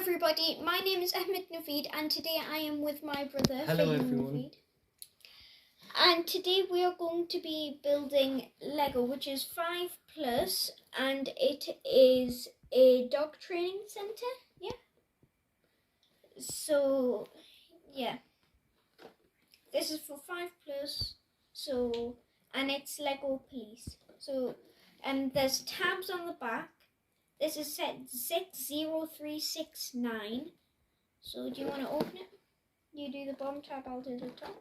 everybody, my name is Ahmed Naveed and today I am with my brother. Hello everyone. Naveed. And today we are going to be building Lego, which is 5+, and it is a dog training center. Yeah. So, yeah. This is for 5+, so, and it's Lego Police. So, and there's tabs on the back. This is set 60369. So do you want to open it? You do the bottom tab, I'll do the top.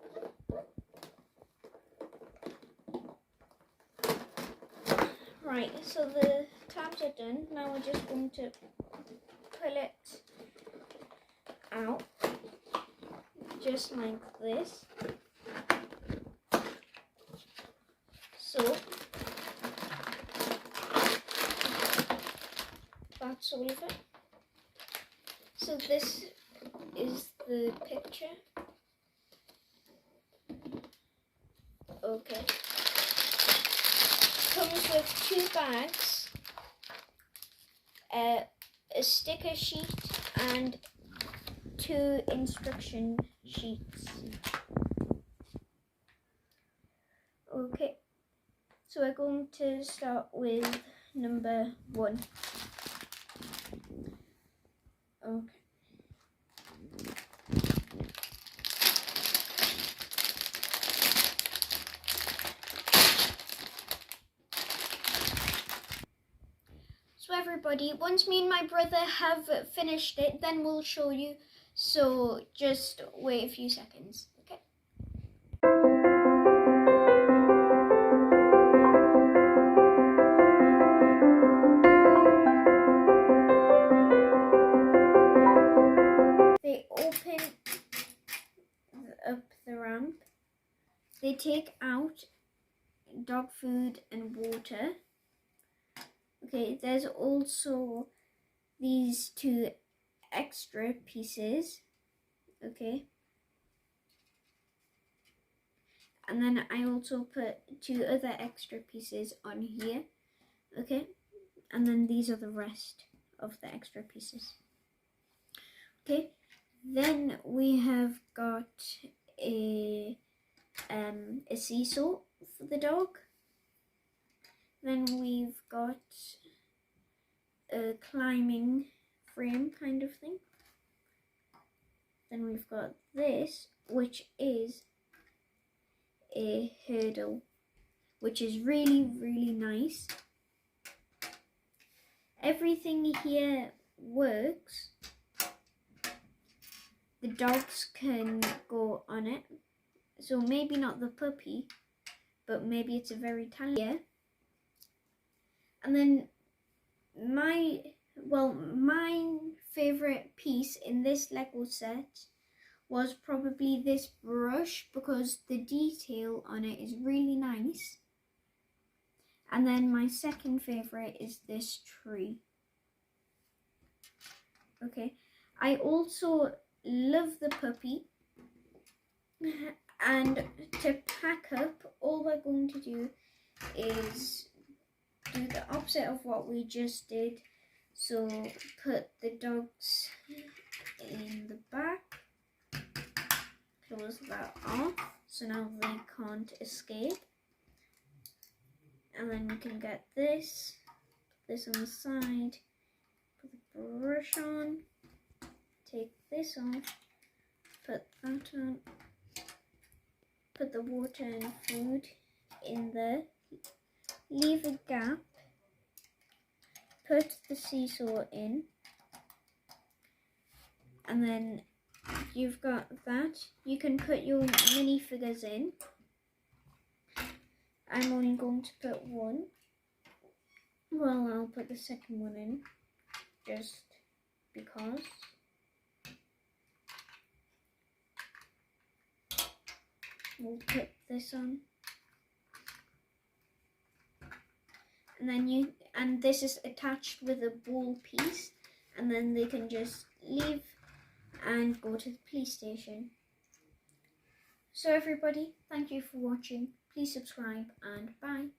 Right, so the tabs are done. Now we're just going to pull it out, just like this. So that's all of it. So this is the picture. Okay. Comes with 2 bags, a sticker sheet and 2 instruction sheets. Okay. So we're going to start with number 1. Okay. So everybody, once me and my brother have finished it, then we'll show you. So just wait a few seconds, okay? They open up the ramp. They take out dog food and water. Okay, there's also these 2 extra pieces, okay, and then I also put 2 other extra pieces on here, okay, and then these are the rest of the extra pieces. Okay, then we have got a seesaw for the dog. Then we've got a climbing frame kind of thing. Then we've got this, which is a hurdle, which is really, really nice. Everything here works. The dogs can go on it. So maybe not the puppy, but maybe it's a very tiny. And then my favourite piece in this Lego set was probably this brush, because the detail on it is really nice. And then my second favourite is this tree. Okay, I also love the puppy. And to pack up, all we're going to do is do the opposite of what we just did. So put the dogs in the back, close that off so now they can't escape, and then we can get this, put this on the side, put the brush on, take this off, put that on, put the water and food in there, leave a gap, put the seesaw in, and then you've got that. You can put your minifigures in. I'm only going to put 1. Well, I'll put the second one in, just because. We'll put this on. And this is attached with a ball piece, and then they can just leave and go to the police station. So everybody, thank you for watching. Please subscribe and bye.